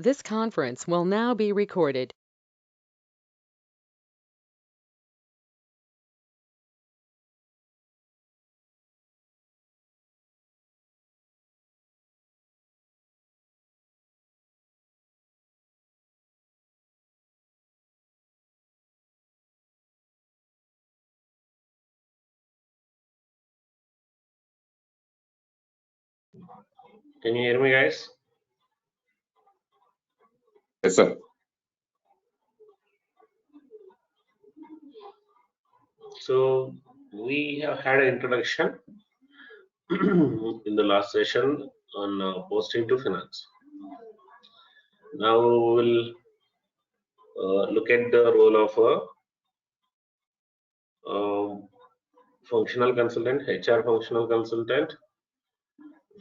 This conference will now be recorded. Can you hear me, guys? Yes, sir. So we have had an introduction in the last session on posting to finance. Now we will look at the role of a functional consultant, HR functional consultant,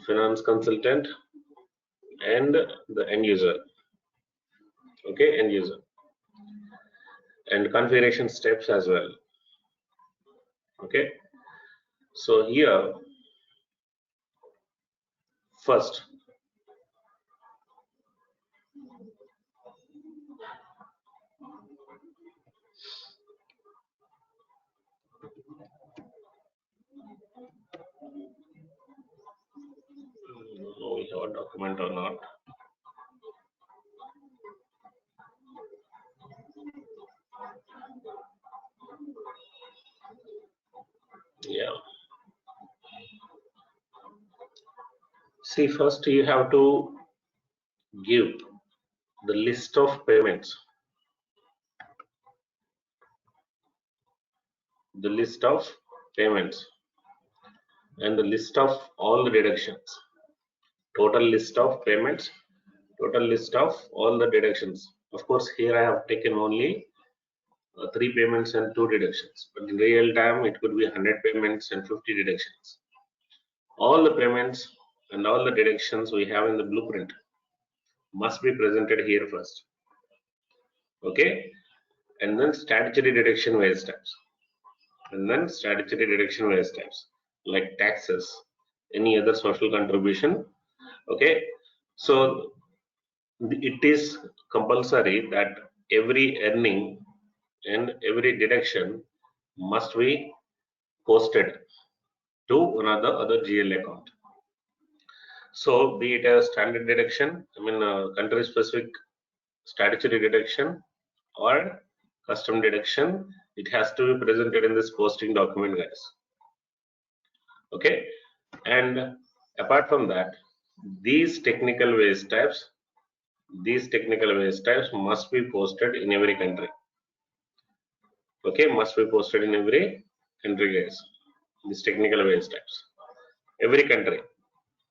finance consultant, and the end user. Okay, end user, and configuration steps as well. Okay, so here first we have a document or not. Yeah. See, first you have to give the list of payments, and the list of all the deductions, total list of payments, total list of all the deductions. Of course, here I have taken only 3 payments and 2 deductions, but in real time it could be 100 payments and 50 deductions. All the payments and all the deductions we have in the blueprint must be presented here first. Okay, and then statutory deduction various types, like taxes, any other social contribution. Okay, so it is compulsory that every earning and every deduction must be posted to another other GL account. So be it a standard deduction, country specific statutory deduction or custom deduction, it has to be presented in this posting document, guys. Okay, and apart from that, these technical waste types must be posted in every country. Okay, must be posted in every country, guys. These technical waste types, every country.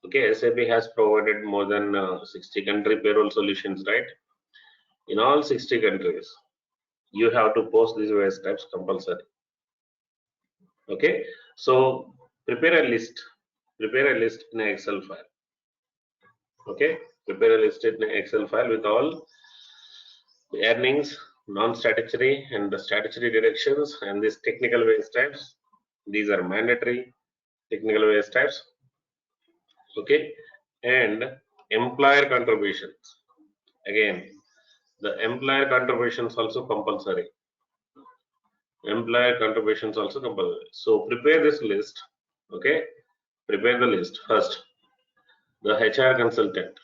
Okay, SAP has provided more than 60 country payroll solutions, right? In all 60 countries, you have to post these waste types compulsory. Okay, so prepare a list in an Excel file. Okay, prepare a list in an Excel file with all the earnings, non-statutory and the statutory deductions, and these technical waste types. These are mandatory technical waste types. Okay, and employer contributions. Again, the employer contributions also compulsory. So prepare this list. Okay, prepare the list first. The HR consultant,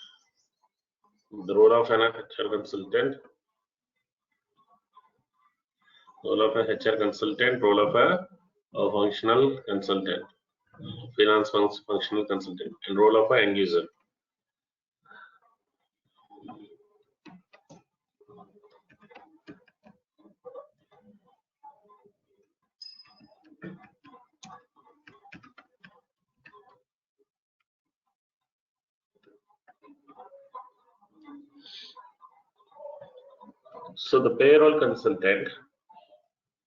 the role of an HR consultant, role of a HR consultant, role of a functional consultant, finance functional consultant, and role of an end user. So the payroll consultant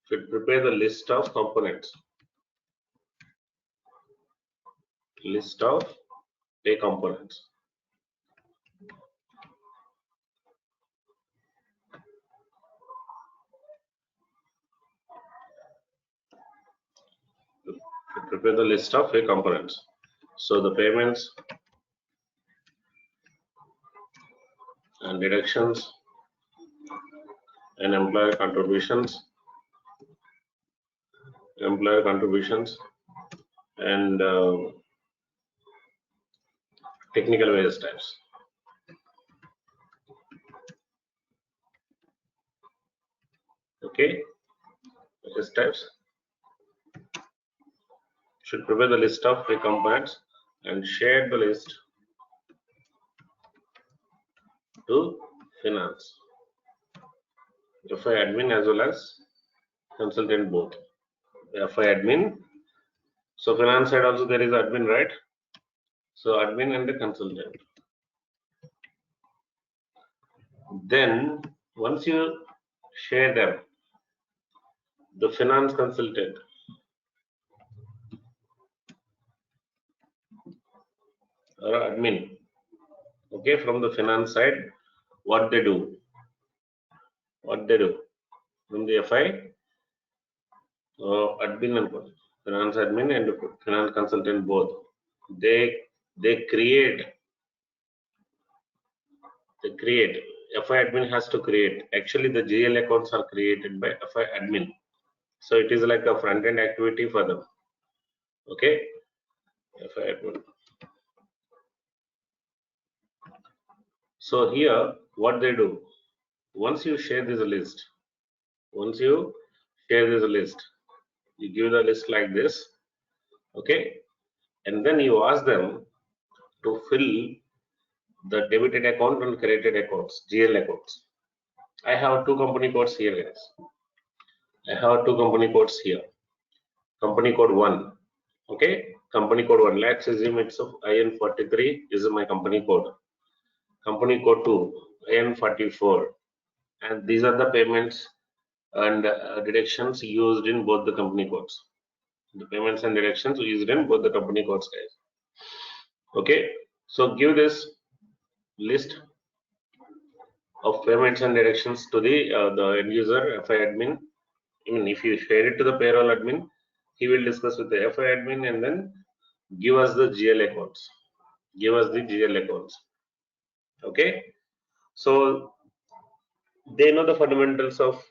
should prepare the list of components, list of pay components. Prepare the list of pay components. So the payments and deductions and employer contributions and technical wage types. Okay, wage types. Should prepare the list of the components and share the list to finance, FI admin as well as consultant both. FI admin. So finance side also there is admin, right? So admin and the consultant. Then once you share them, the finance consultant or admin, okay, from the finance side, what they do from the FI admin and finance admin and finance consultant both, they create FI admin has to create. Actually, the GL accounts are created by FI admin, so it is like a front end activity for them. Okay, FI admin. So here, what they do, once you share this list, you give the list like this, okay, and then you ask them to fill the debited account and credited accounts, GL accounts. I have two company codes here, guys. Company code 1, okay, company code 1, let's assume it's of IN43 is my company code. Company code 2, IN44, and these are the payments and deductions used in both the company codes. The payments and deductions used in both the company codes, guys. Okay, so give this list of payments and deductions to the end user FI admin. I mean, if you share it to the payroll admin, he will discuss with the FI admin and then give us the GL accounts. Okay, so they know the fundamentals of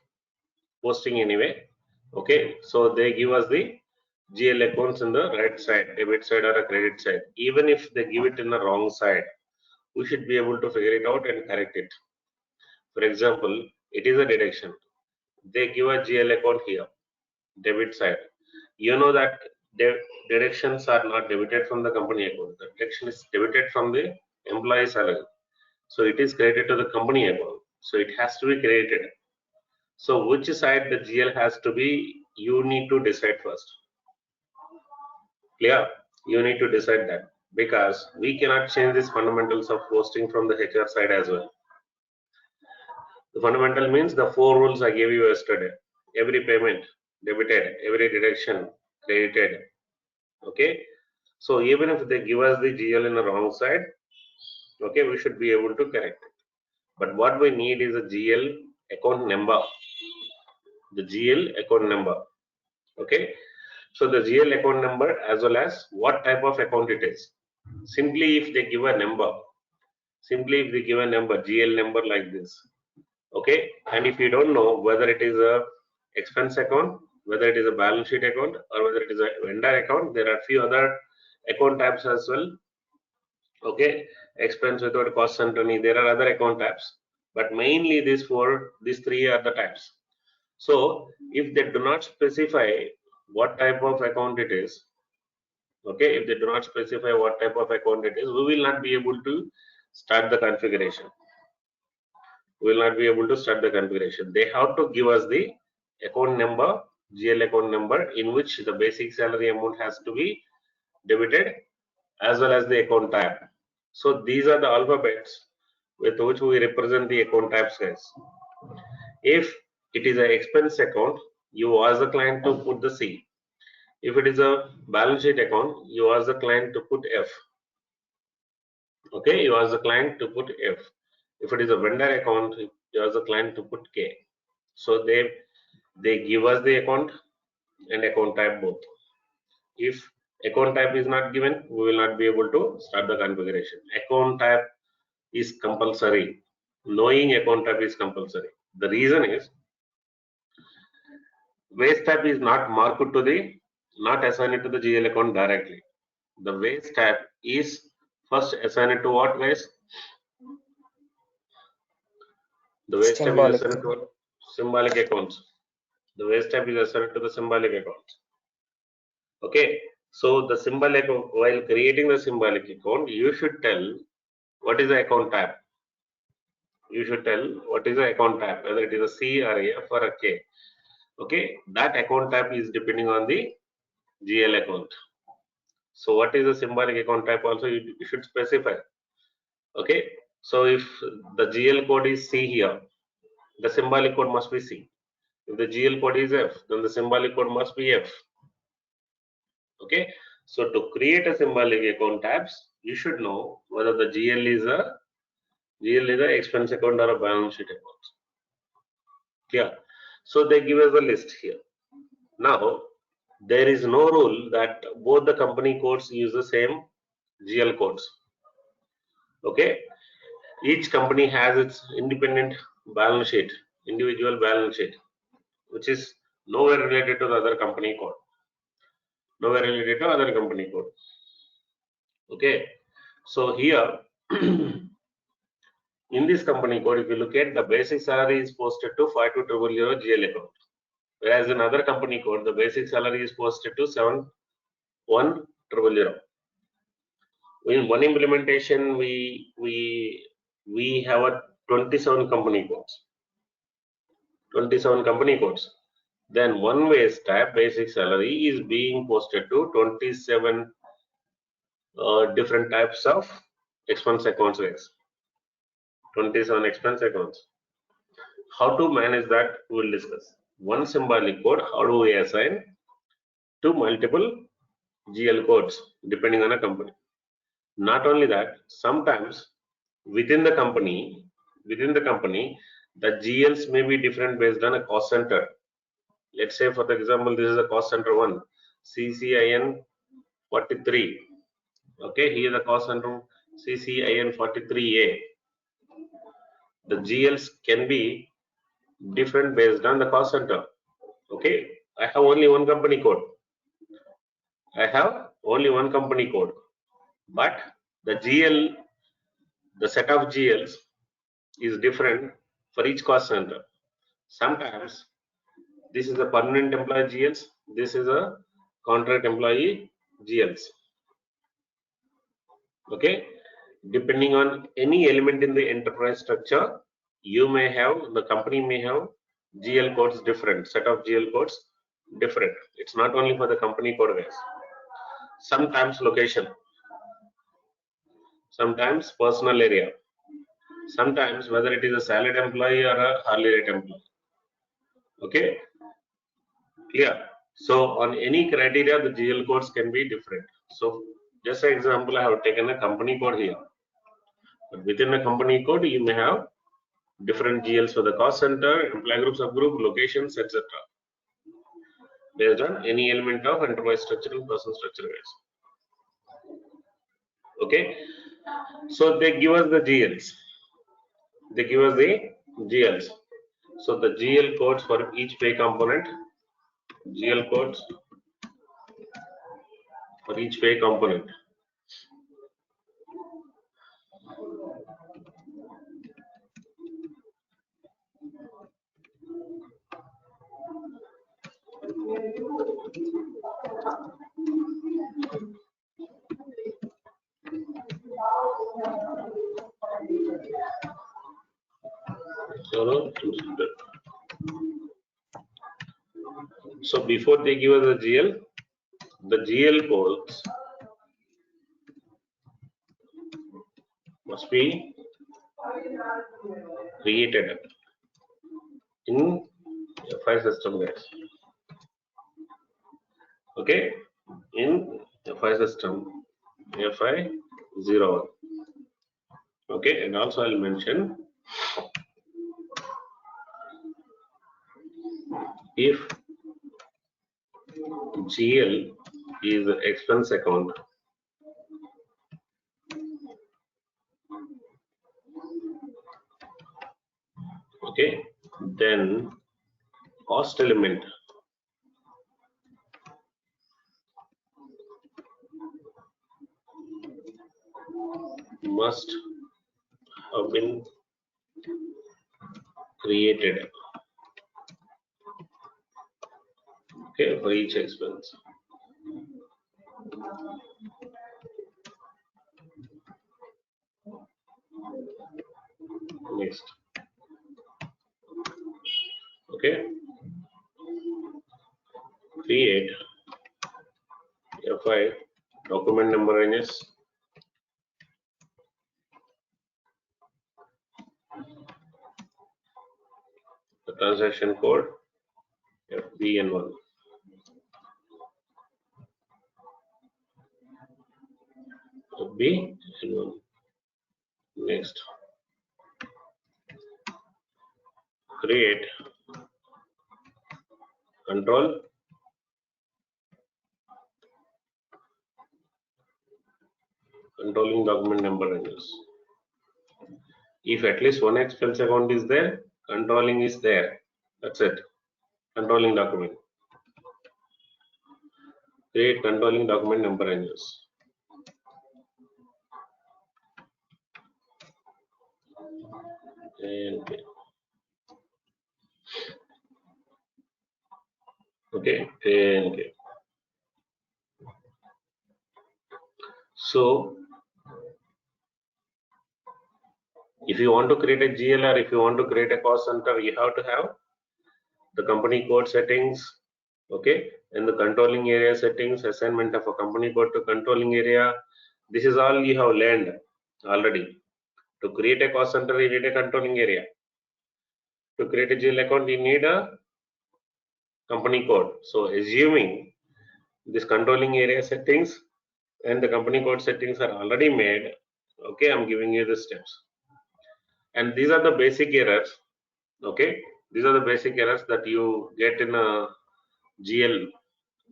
posting anyway. Okay, so they give us the GL accounts in the right side, debit side or a credit side. Even if they give it in the wrong side, we should be able to figure it out and correct it. For example, it is a deduction. They give a GL account here, debit side. You know that deductions are not debited from the company account. The deduction is debited from the employee salary. So it is credited to the company account. So it has to be credited. So which side the GL has to be, you need to decide first. Clear? You need to decide that, because we cannot change these fundamentals of posting from the HR side as well. The fundamental means the 4 rules I gave you yesterday. Every payment debited, every deduction credited. Okay, so even if they give us the GL in the wrong side, okay, we should be able to correct it. But what we need is a GL account number. The GL account number. Okay, so the GL account number as well as what type of account it is. Simply if they give a number, GL number like this. Okay, and if you don't know whether it is a expense account, whether it is a balance sheet account, or whether it is a vendor account, there are few other account types as well. Okay, expense without cost center, there are other account types, but mainly these 3 are the types. So if they do not specify what type of account it is, okay, if they do not specify what type of account it is, we will not be able to start the configuration. We will not be able to start the configuration. They have to give us the account number, GL account number, in which the basic salary amount has to be debited, as well as the account type. So these are the alphabets with which we represent the account types, guys. If it is an expense account, you ask the client to put the C. If it is a balance sheet account, you ask the client to put F. Okay, you ask the client to put F. If it is a vendor account, you ask the client to put K. So they give us the account and account type both. If account type is not given, we will not be able to start the configuration. Account type is compulsory. knowing account type is compulsory. The reason is waste type is not marked to the, not assigned to the GL account directly. The waste type is first assigned to what waste? The waste type is assigned to what? Symbolic accounts. The waste type is assigned to the symbolic accounts. Okay, so the symbolic, while creating the symbolic account, you should tell what is the account type. You should tell what is the account type, whether it is a C or a F or a K. Okay, that account type is depending on the GL account. So what is the symbolic account type also you should specify. Okay, so if the GL code is C here, the symbolic code must be C. If the GL code is F, then the symbolic code must be F. Okay, so to create a symbolic account types, you should know whether the GL is a expense account or a balance sheet account. Yeah, so they give us a list here. Now there is no rule that both the company codes use the same GL codes. Okay, each company has its independent balance sheet, individual balance sheet, which is nowhere related to the other company code. Nowhere related to other company code. Okay, so here in this company code, if you look at, the basic salary is posted to 5200 GL account, whereas in other company code, the basic salary is posted to 71000. In one implementation, we have a 27 company codes. 27 company codes. Then one waste type basic salary is being posted to 27 different types of expense accounts. 27 expense accounts. How to manage that we will discuss. One symbolic code, how do we assign to multiple GL codes depending on a company. Not only that, sometimes within the company, the GLs may be different based on a cost center. Let's say, for example, this is a cost center 1, CCIN 43. Okay, here the cost center CCIN 43A. The GLs can be different based on the cost center. Okay, I have only one company code. But the GL, the set of GLs is different for each cost center. Sometimes this is a permanent employee GLs, this is a contract employee GLs. Okay, depending on any element in the enterprise structure, you may have, the company may have GL codes different, set of GL codes different. It's not only for the company code guys. Sometimes location, sometimes personal area, sometimes whether it is a salaried employee or a hourly rate employee. Okay, clear? So on any criteria, the GL codes can be different. So just an example, I have taken a company code here. But within a company code, you may have different GLs for the cost center, employee group, subgroup, locations, etc. based on any element of enterprise structure and person structure. Okay, so they give us the GLs. So the GL codes for each pay component, GL codes for each pay component. So before they give us the GL codes must be created in FI system, guys. Okay, in FI system, FI 01. Okay, and also I'll mention, if GL is the expense account, Okay, then cost element must have been created, okay, for each expense. Next, okay, create FI document number ranges, the transaction code FBN1. FBN1. Next, create controlling document number ranges. If at least one expense account is there, controlling is there. That's it. Controlling document. Create controlling document number ranges. Okay. Okay. So if you want to create a GL or if you want to create a cost center, you have to have the company code settings, okay, and the controlling area settings, assignment of a company code to controlling area. This is all you have learned already. To create a cost center, you need a controlling area. To create a GL account, you need a company code. So assuming this controlling area settings and the company code settings are already made, okay, I'm giving you the steps. And these are the basic errors, okay. These are the basic errors that you get in a GL,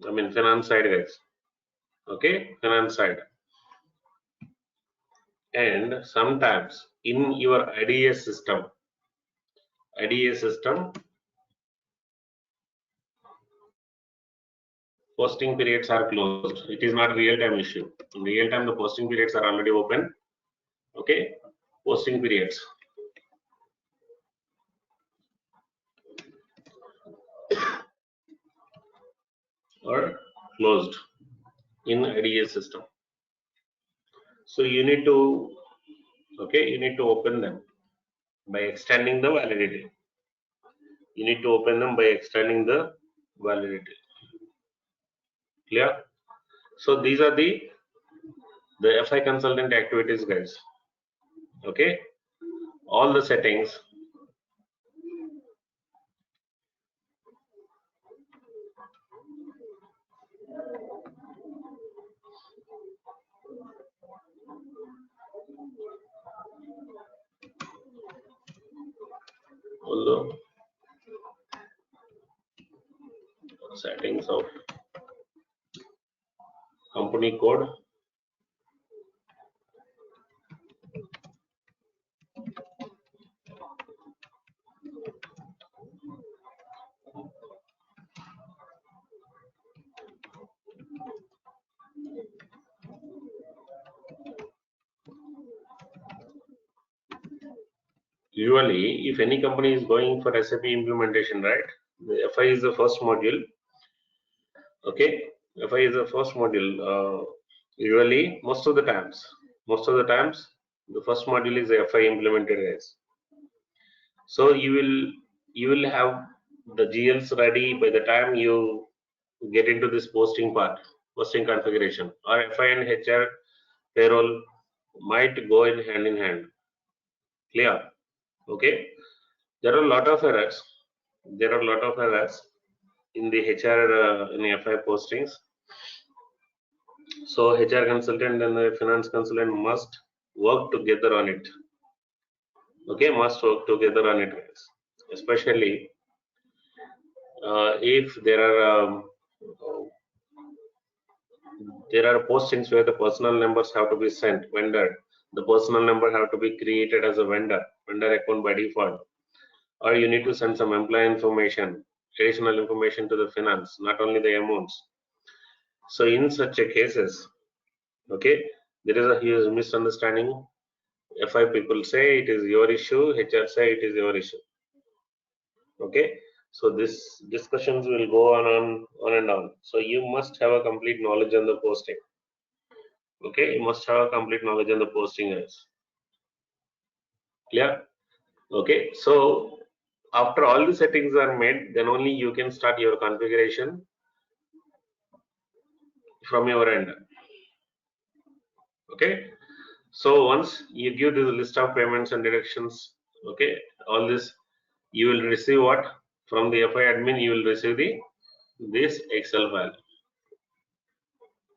I mean finance side, guys. Okay, finance side. And sometimes in your IDA system, posting periods are closed. It is not a real-time issue. In real time, the posting periods are already open. Okay, posting periods. Or closed in IDA system. So you need to, okay, you need to open them by extending the validity. You need to open them by extending the validity. Clear? So these are the FI consultant activities, guys. Okay, all the settings. All the settings of company code, usually if any company is going for SAP implementation, right, the FI is the first module. Okay, FI is the first module. Usually most of the times the first module is the FI implemented, guys. So you will have the GLs ready by the time you get into this posting part, posting configuration, or FI and HR payroll might go in hand. Clear? Okay. There are a lot of errors. In the HR in FI postings. So HR consultant and the finance consultant must work together on it. Okay, must work together on it, guys. Especially if there are postings where the personal numbers have to be sent, vendor. The personal number have to be created as a vendor account by default. or you need to send some employee information, additional information to the finance, not only the amounts. So in such a cases, okay, there is a huge misunderstanding. FI people say it is your issue, HR say it is your issue. Okay, so this discussions will go on and on. So you must have a complete knowledge on the posting. Okay, you must have a complete knowledge on the posting guys. Clear? Okay, so after all the settings are made, then only you can start your configuration from your end. Okay, so once you give the list of payments and deductions, okay, all this you will receive what from the FI admin, you will receive this Excel file.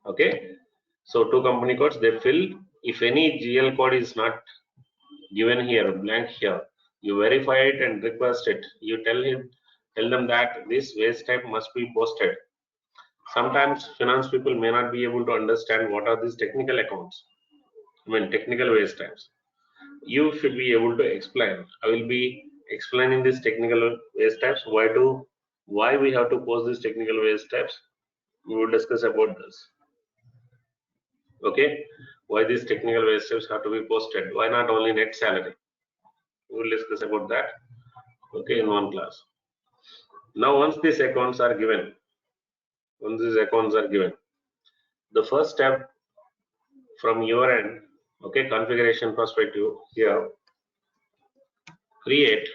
Okay, so two company codes they fill. If any GL code is not given here, blank here, you verify it and request it. You tell them that this waste type must be posted. Sometimes finance people may not be able to understand what are these technical accounts. I mean technical waste types. You should be able to explain. I will be explaining these technical waste types. Why we have to post these technical waste types. We will discuss about this. Okay, why these technical waste types have to be posted? Why not only net salary? We will discuss about that. Okay, in one class. Now, once these accounts are given, the first step from your end, okay, configuration perspective here, create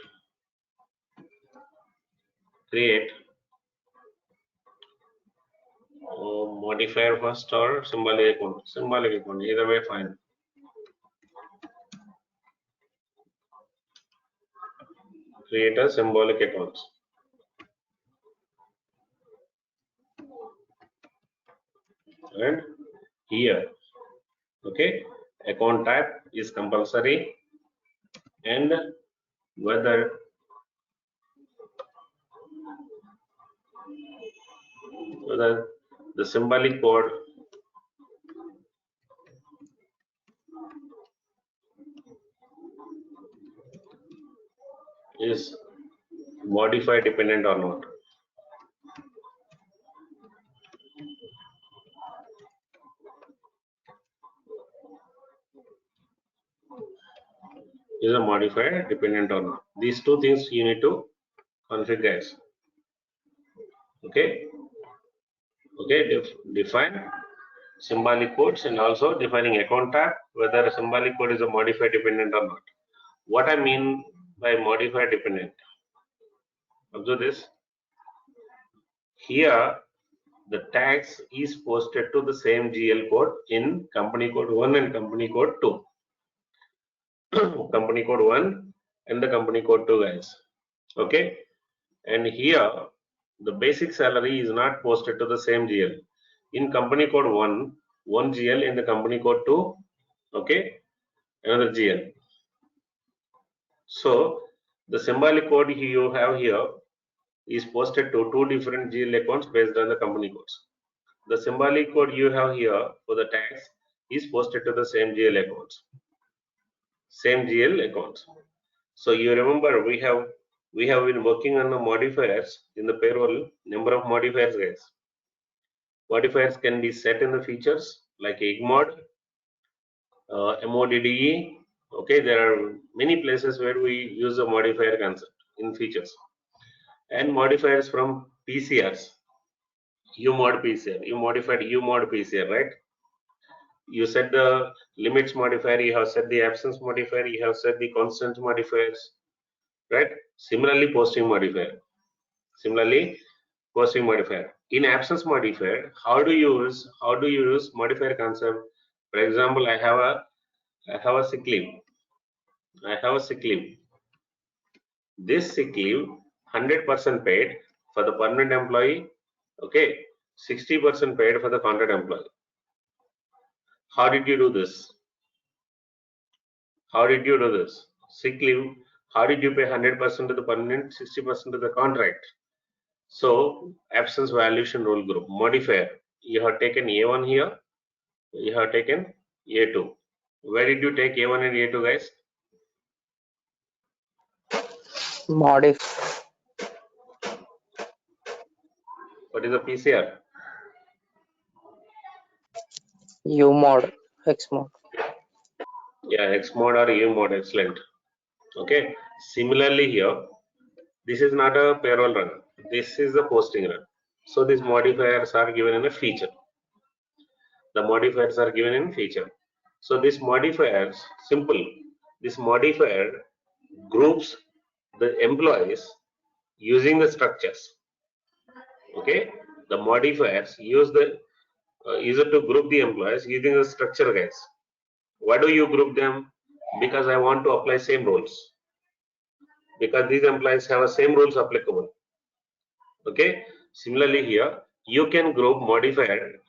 modifier first or symbolic account, either way fine. Create a symbolic account. And here, okay, account type is compulsory, and whether the symbolic code is modify dependent or not. Is a modifier dependent or not? These two things you need to configure. Okay, define symbolic codes and also defining account type, whether a symbolic code is a modifier dependent or not. What I mean by modifier dependent, observe this. Here the tax is posted to the same GL code in company code 1 and company code 2. Company code 1 and the company code 2 guys. Okay, and here the basic salary is not posted to the same GL. In company code 1 GL, in the company code 2, okay, another GL. So the symbolic code you have here is posted to two different GL accounts based on the company codes. The symbolic code you have here for the tax is posted to the same GL accounts. So you remember we have been working on the modifiers in the payroll, number of modifiers guys. Modifiers can be set in the features like IGMOD, MODDE. Okay, there are many places where we use the modifier concept in features. And modifiers from PCRs, UMOD PCR, you modified UMOD PCR, right? You set the limits modifier, you have set the absence modifier, you have set the constant modifiers, right? Similarly, posting modifier. In absence modifier, how do you use modifier concept? For example, I have a sick leave. This sick leave 100% paid for the permanent employee, okay, 60% paid for the contract employee. How did you do this? Sick leave, how did you pay 100% to the permanent, 60% to the contract? So absence valuation rule group modifier, you have taken A1 here, you have taken A2. Where did you take A1 and A2 guys? Modif. What is the PCR? Umod. Xmod. Yeah, X mod or U mod. Excellent. Okay. Similarly here, this is not a payroll run. This is the posting run. So these modifiers are given in a feature. The modifiers are given in feature. So these modifiers, simple. This modifier groups the employees using the structures. Okay. The modifiers use the user to group the employees using the structure, guys. Why do you group them? Because I want to apply same rules. Because these employees have the same rules applicable. Okay. Similarly here, you can group modifier.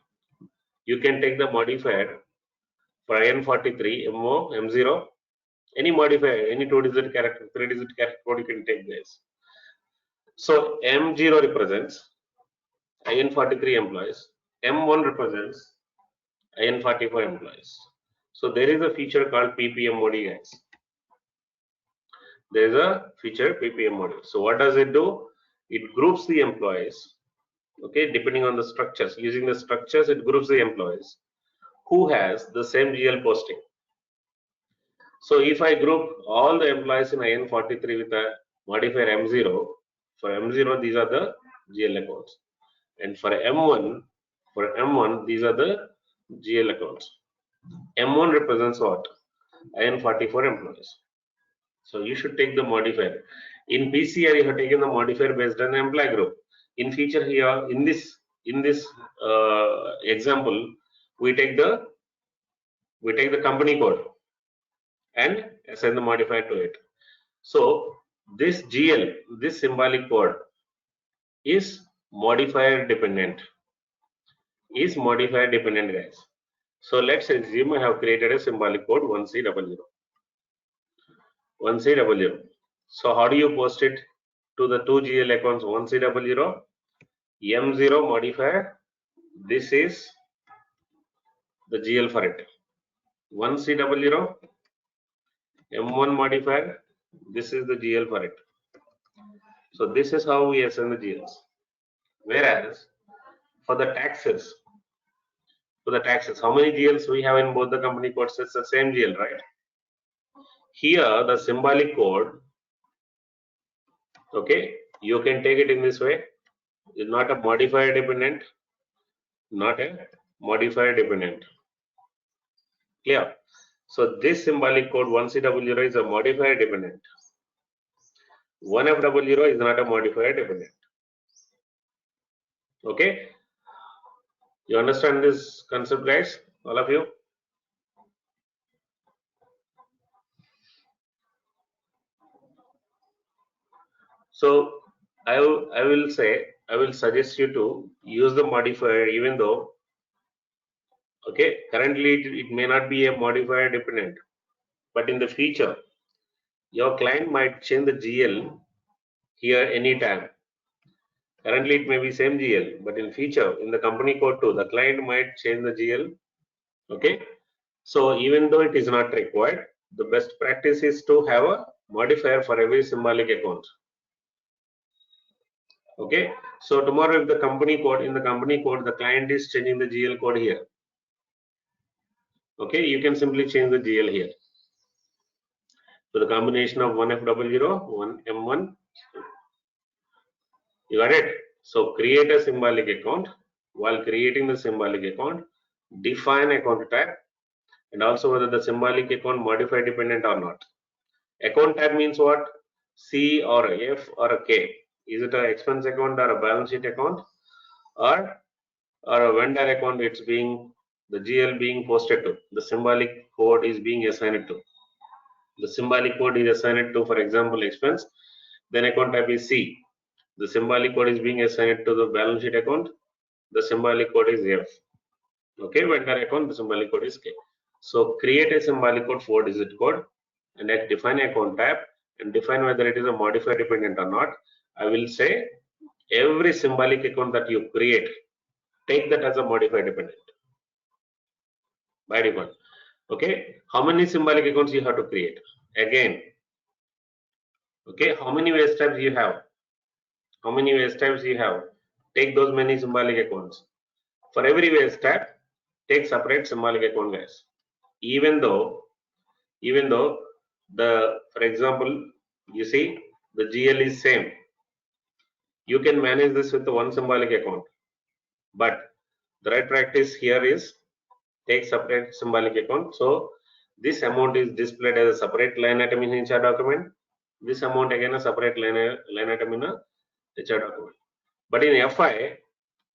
You can take the modifier for IN43, MO, M0, any modifier, any 2-digit character, 3-digit character code you can take this. So M0 represents IN43 employees, M1 represents IN44 employees. So there is a feature called PPM mode, guys. There is a feature PPM mode. So what does it do? It groups the employees, okay, depending on the structures. Using the structures, it groups the employees who has the same GL posting. So if I group all the employees in IN43 with a modifier M0, for M0 these are the GL accounts, and for M1 these are the GL accounts. M1 represents what? IN44 employees. So you should take the modifier. In PCR you have taken the modifier based on employee group. In feature here, in this example, we take the company code and assign the modifier to it. So this GL, this symbolic code is modifier dependent. Guys. So let's assume I have created a symbolic code 1C00. 1C00. So how do you post it to the two GL accounts 1C00? M0 modifier. This is the GL for it. 1C00. M1 modifier. This is the GL for it. So this is how we assign the GLs. Whereas for the taxes, how many GLs we have in both the company codes? It's the same GL, right? Here the symbolic code, okay, you can take it in this way. It's not a modifier dependent, Clear? So this symbolic code 1C00 is a modifier dependent. 1F00 is not a modifier dependent. Okay? You understand this concept, guys? All of you? So I will suggest you to use the modifier, even though, okay, currently it may not be a modifier dependent, but in the future your client might change the GL here anytime. Currently it may be same GL, but in future in the company code too, the client might change the GL. Okay, so even though it is not required, the best practice is to have a modifier for every symbolic account. Okay, so tomorrow if the company code, the client is changing the GL code here. Okay, you can simply change the GL here. So the combination of 1F00, 1M1, you got it? So create a symbolic account. While creating the symbolic account, define account type, and also whether the symbolic account modifier dependent or not. Account type means what? C or a F or a K. Is it an expense account or a balance sheet account, or a vendor account? It's being the GL being posted to. The symbolic code is being assigned to. The symbolic code is assigned to, for example, expense. Then account type is C. The symbolic code is being assigned to the balance sheet account. The symbolic code is F. Okay, vendor account, the symbolic code is K. So create a symbolic code 4-digit code and then define account type and define whether it is a modifier dependent or not. I will say every symbolic account that you create, take that as a modifier dependent by default. Okay, how many symbolic accounts you have to create? Again, Okay, how many waste types you have? How many waste types you have? Take those many symbolic accounts. For every waste type, take separate symbolic account, guys. Even though the, for example, you see the GL is same, you can manage this with the one symbolic account. But the right practice here is take separate symbolic account. So this amount is displayed as a separate line item in HR document. This amount again a separate line item in a HR document. But in FI,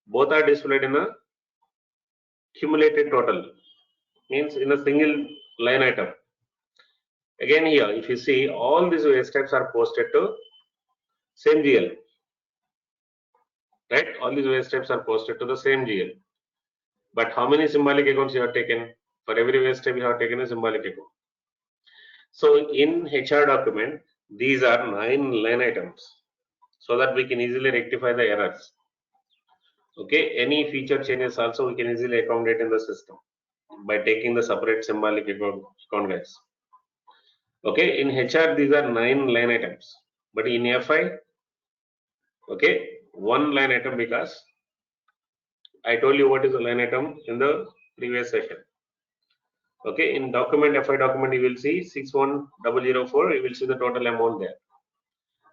both are displayed in a cumulated total, means in a single line item. Again here, if you see, all these waste types are posted to same GL, right? All these waste types are posted to the same GL. But how many symbolic accounts you have taken? For every waste type, you have taken a symbolic account. So in HR document, these are 9 line items, so that we can easily rectify the errors. Okay, any feature changes also we can easily accommodate in the system by taking the separate symbolic account, guys. Okay, in HR these are 9 line items, but in FI, okay, 1 line item, because I told you what is a line item in the previous session. Okay, in document, FI document, you will see 61004, you will see the total amount there,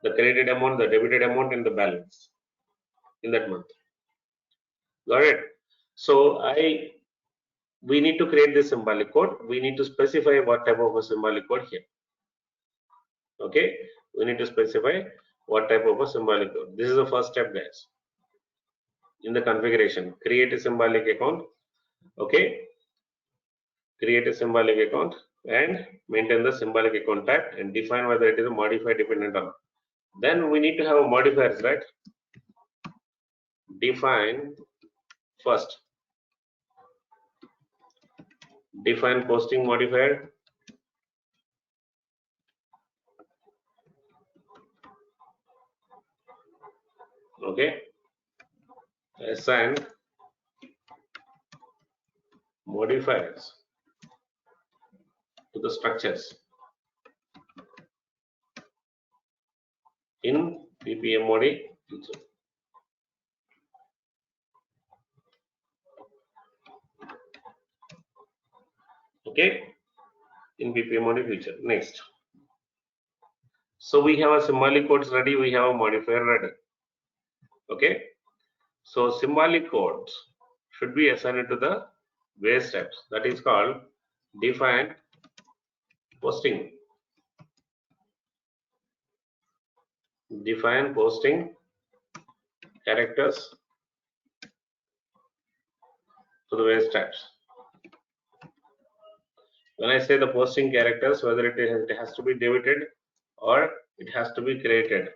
the credited amount, the debited amount, and the balance in that month. Got it? So we need to create this symbolic code. We need to specify what type of a symbolic code here. Okay, we need to specify what type of a symbolic code. This is the first step, guys. In the configuration, create a symbolic account. Okay, create a symbolic account and maintain the symbolic account type and define whether it is a modifier dependent or not. Then we need to have a modifiers, right? Define first. Define posting modifier. Okay. Assign modifiers to the structures in PPMOD feature. Okay, in PPMOD feature. Next. So we have a symbolic codes ready, we have a modifier ready. Okay. So symbolic codes should be assigned to the waste types. That is called define posting. Define posting characters to the waste types. When I say the posting characters, whether it has to be debited or it has to be credited.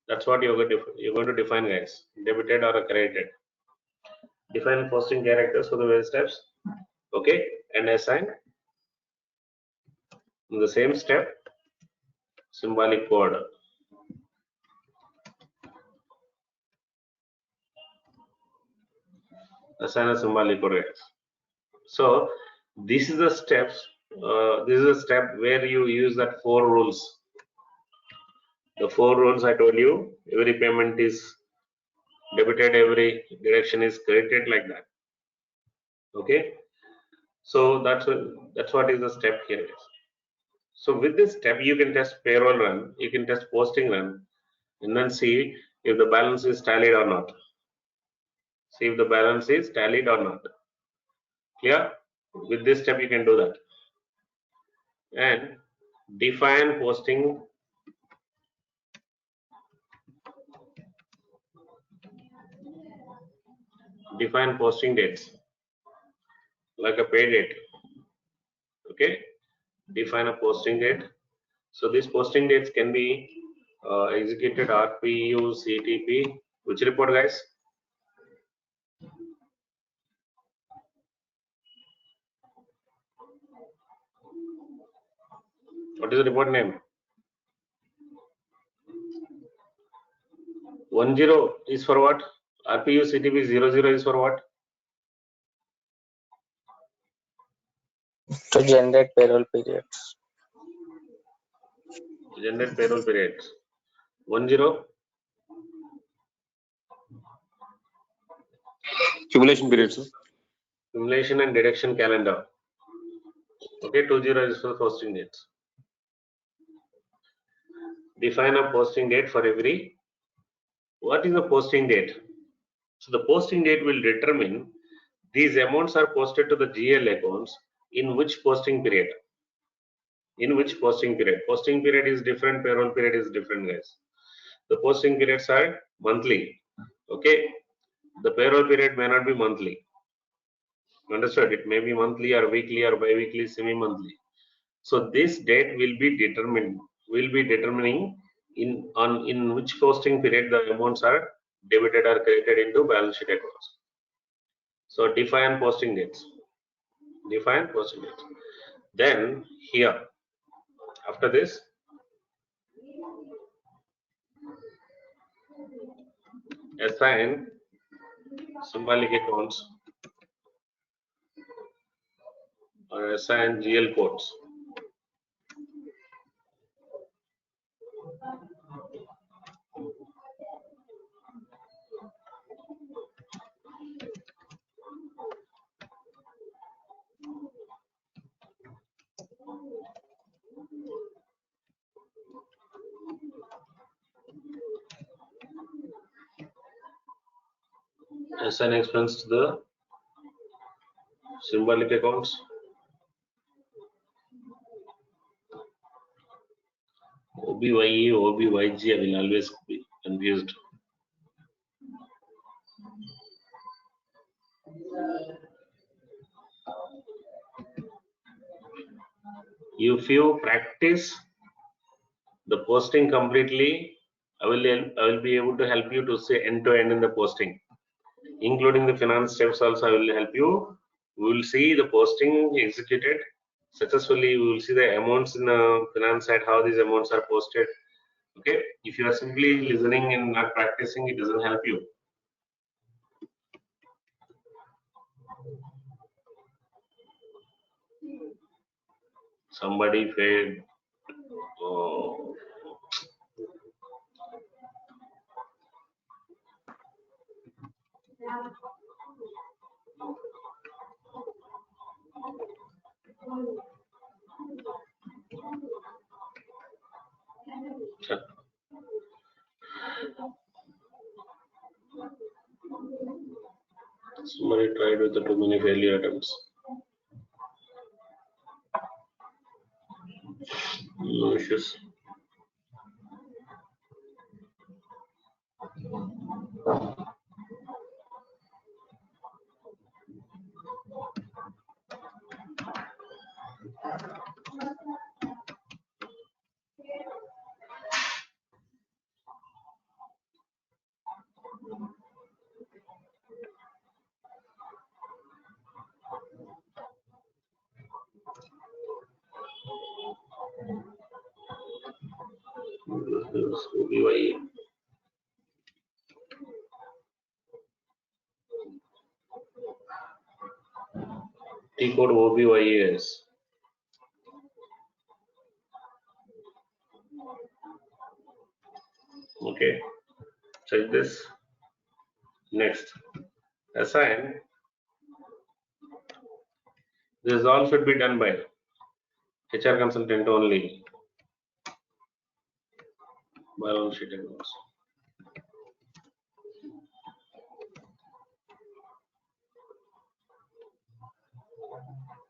That's what you're going to define, guys. Debited or credited. Define posting characters for the waste types. Okay, and assign in the same step symbolic code. Assign a symbolic code. So this is the steps. This is a step where you use that 4 rules. The 4 rules I told you. Every payment is debited, every deduction is credited, like that. Okay. So that's what is the step here. So with this step, you can test payroll run, you can test posting run, and then see if the balance is tallied or not. See if the balance is tallied or not. Clear? With this step, you can do that. And define posting dates, like a pay date. Okay, define a posting date. So these posting dates can be executed RPU, CTP. Which report, guys? What is the report name? 10 is for what? RPU, CTP 00 is for what? To generate payroll periods. generate payroll periods. 10. Accumulation period, sir. Accumulation and deduction calendar. Okay, 20 is for posting dates. Define a posting date for every. What is the posting date? So the posting date will determine these amounts are posted to the GL accounts in which posting period. In which posting period? Posting period is different, payroll period is different, guys. The posting periods are monthly. Okay, the payroll period may not be monthly. Understood? It may be monthly or weekly or bi-weekly, semi-monthly. So this date will be determining in which posting period the amounts are debited or credited into balance sheet accounts. So define posting dates. Define posting dates. Then here, after this, assign symbolic accounts or assign GL codes. Assign expense to the symbolic accounts. OBYE, OBYG, I will always be confused. If you practice the posting completely, I will be able to help you to say end to end in the posting, including the finance steps also. I will help you. We will see the posting executed successfully. We will see the amounts in the finance side, how these amounts are posted. Okay, if you are simply listening and not practicing, it doesn't help you. Somebody failed. Oh. Somebody tried with the too many failure attempts. No issues. OBYE. T code OBYE is. Okay, check this. Next, assign. This all should be done by HR consultant only. Balance sheet accounts.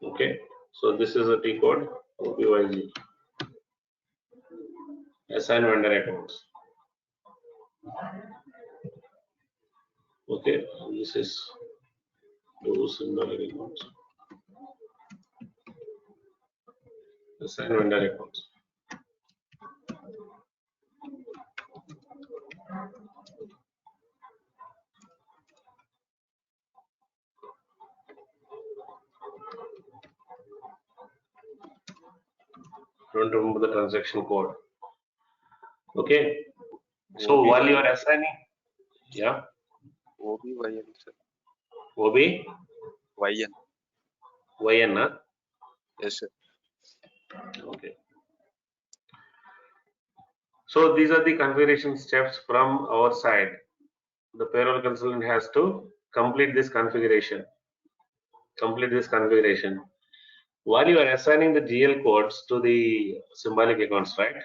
Okay, so this is a T code OBYG. Assign vendor accounts. Okay, this is those symbolic accounts. Assign vendor accounts. Don't remember the transaction code. Okay, so while you are assigning, yeah, OBYN, sir. OB YN. YN, huh? Yes, sir. Okay. So these are the configuration steps from our side. The payroll consultant has to complete this configuration. While you are assigning the GL codes to the symbolic accounts, right?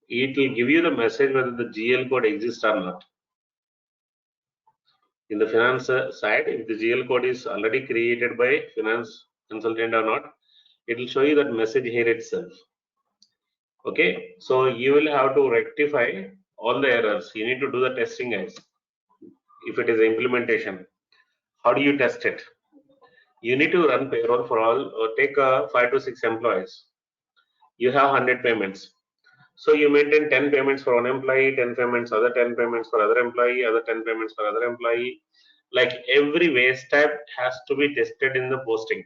It will give you the message whether the GL code exists or not. In the finance side, if the GL code is already created by finance consultant or not, it will show you that message here itself. Okay, so you will have to rectify all the errors. You need to do the testing, guys. If it is implementation, how do you test it? You need to run payroll for all, or take 5 to 6 employees. You have 100 payments. So you maintain 10 payments for one employee, 10 payments, other 10 payments for other employee, other 10 payments for other employee. Like every waste type has to be tested in the posting.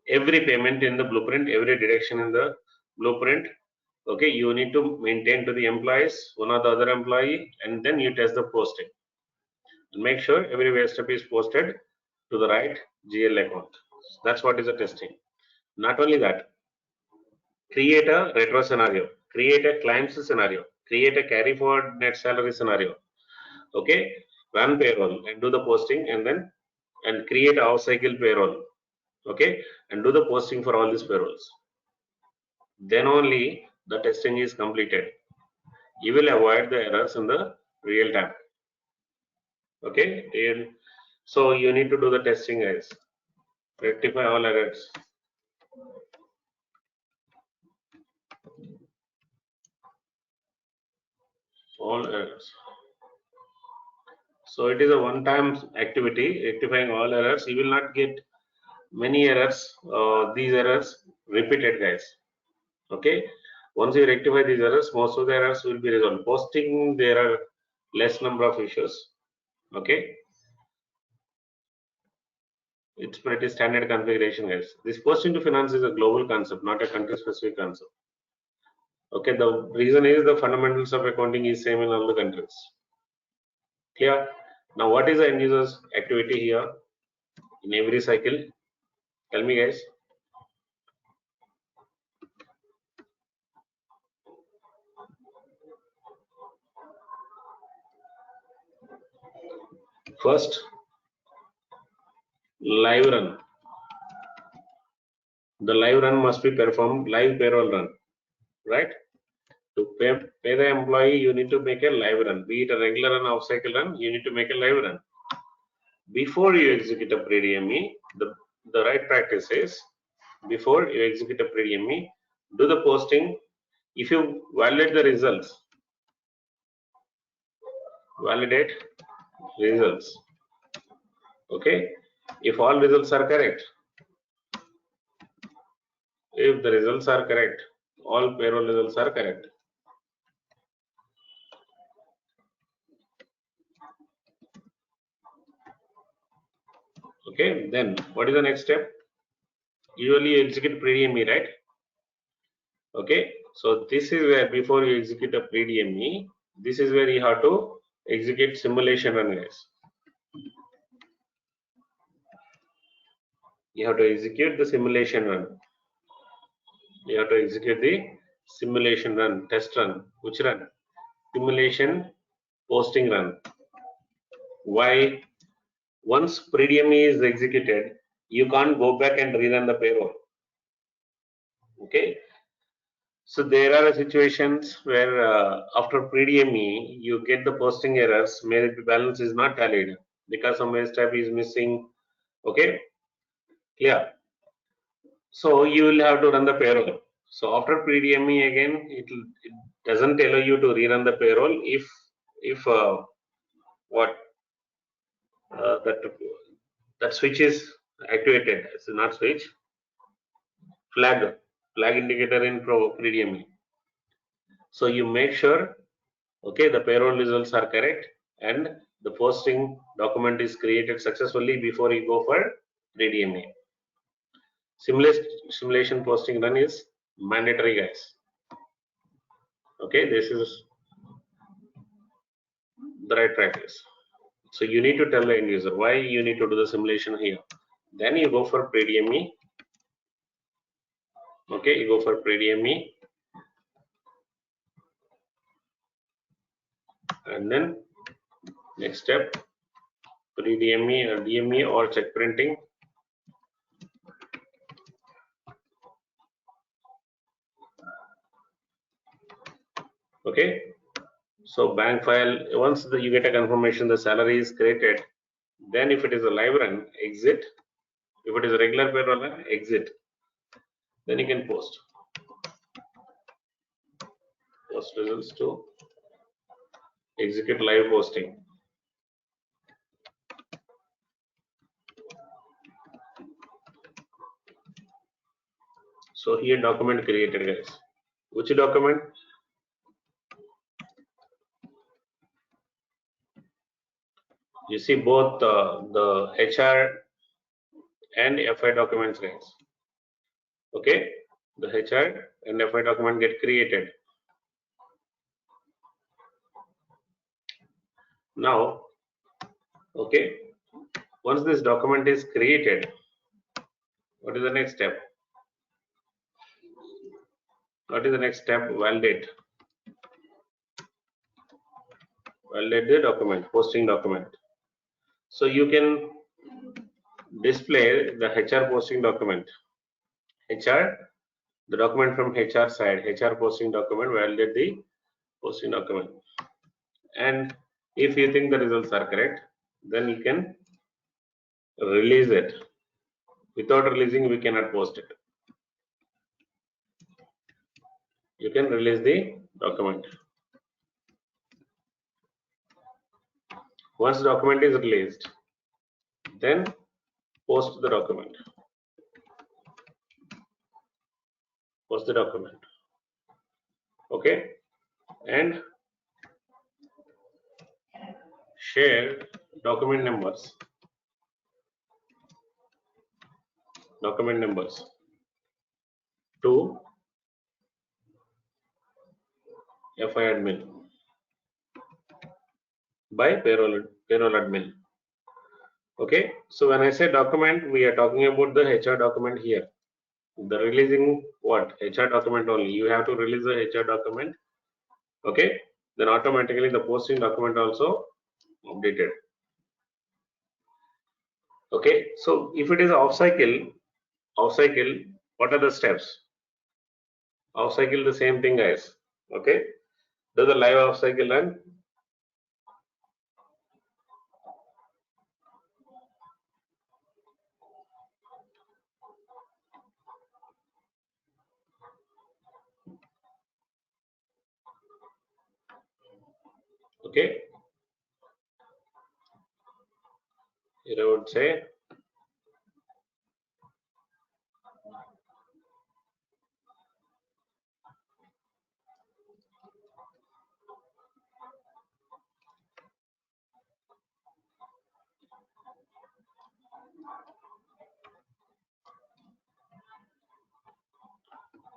Every payment in the blueprint, every deduction in the blueprint. Okay, you need to maintain to the employees, one or the other employee, and then you test the posting. And make sure every waste step is posted to the right GL account. That's what is the testing. Not only that, create a retro scenario, create a claims scenario, create a carry forward net salary scenario. Okay, run payroll and do the posting, and create a off cycle payroll. Okay, and do the posting for all these payrolls. Then only the testing is completed. You will avoid the errors in the real time. Okay, and so you need to do the testing, guys. Rectify all errors. All errors. So it is a one-time activity, rectifying all errors. You will not get many errors, these errors repeated, guys. Okay, once you rectify these errors, most of the errors will be resolved. Posting, there are less number of issues. Okay, it's pretty standard configuration, guys. This posting to finance is a global concept, not a country specific concept. Okay, the reason is the fundamentals of accounting is same in all the countries. Clear? Now what is the end users activity here in every cycle? Tell me, guys. First, live run. The live run must be performed, live payroll run, right? To pay the employee, you need to make a live run. Be it a regular run, off cycle run, you need to make a live run. Before you execute a pre-DME, the right practice is, before you execute a pre-DME, do the posting. If you validate the results, validate results. Okay, if all results are correct, if the results are correct, all payroll results are correct. Okay, then what is the next step? Usually you execute pre-DME, right? Okay, so this is where, before you execute a pre-DME, this is where you have to execute simulation run, guys. You have to execute the simulation run. You have to execute the simulation run, test run. Which run? Simulation posting run. Why? Once pre-DME is executed, you can't go back and rerun the payroll. Okay. So there are situations where after pre-DME, you get the posting errors, maybe the balance is not tallied because some waste type is missing. Okay, clear? So you will have to run the payroll. So after pre-DME again, it doesn't allow you to rerun the payroll if that switch is activated. It's not switch, flag indicator in pre-DME. So you make sure, okay, the payroll results are correct and the posting document is created successfully before you go for pre-DME. Simulation posting run is mandatory, guys. Okay, this is the right practice. So you need to tell the end user why you need to do the simulation here. Then you go for pre-DME. Okay, you go for pre-DME. and then next step, pre-DME or DME or check printing. Okay, so bank file, once you get a confirmation the salary is created, then if it is a live run, exit. If it is a regular payroll run, exit. Then you can post results to execute live posting. So here document created, guys. Which document? You see both the HR and FI documents, guys. Okay, the HR and FI document get created. Now, okay, once this document is created, what is the next step? What is the next step? Validate. Validate the document, posting document. So you can display the HR posting document. HR, the document from HR side, HR posting document, validate the posting document. And if you think the results are correct, then you can release it. Without releasing, we cannot post it. You can release the document. Once the document is released, then post the document. Post the document. Okay, and share document numbers. Document numbers to FI admin by payroll admin. Okay, so when I say document, we are talking about the HR document here. The releasing what? HR document only. You have to release the HR document. Okay, then automatically the posting document also updated. Okay, so if it is off cycle, what are the steps? Off cycle, the same thing, guys. Okay, does the live off cycle run? Okay, here I would say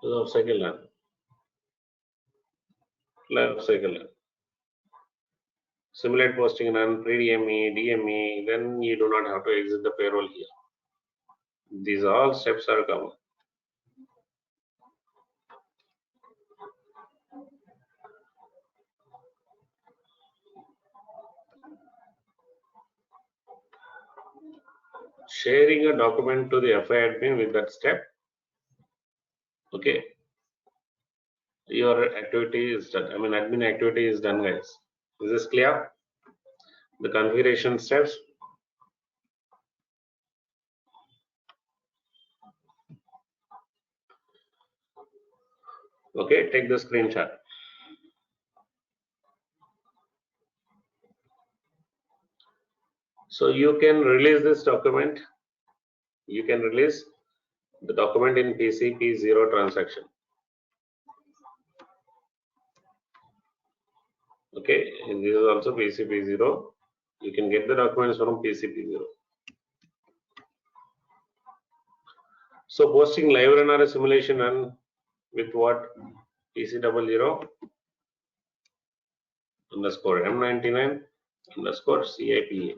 off cycle run. Live cycle run. Simulate posting run, pre-DME, DME, then you do not have to exit the payroll here. These all steps are covered. Sharing a document to the FI admin with that step. Okay, your activity is done. I mean, admin activity is done, guys. Is this clear? The configuration steps. Okay, take the screenshot. So you can release this document. You can release the document in PCP0 transaction. Okay, and this is also PCP0. You can get the documents from PCP0. So posting live run or a simulation run with what? PC00 underscore M99 underscore CIPA.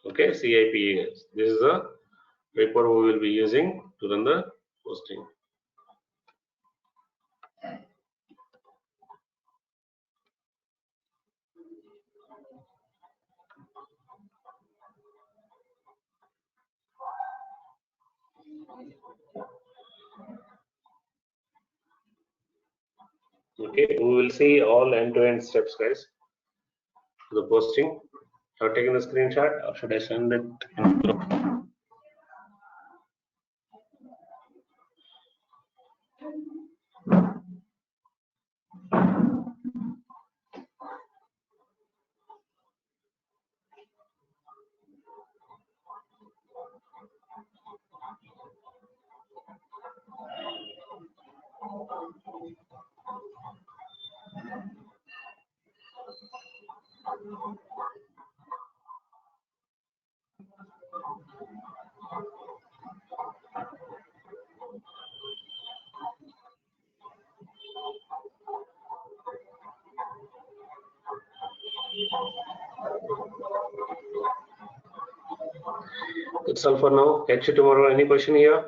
Okay, CIPA. This is a report we will be using to run the posting. Okay, we will see all end-to-end steps, guys. The posting. Have taken the screenshot, or should I send it in group? That's all for now. Catch you tomorrow. Any question here?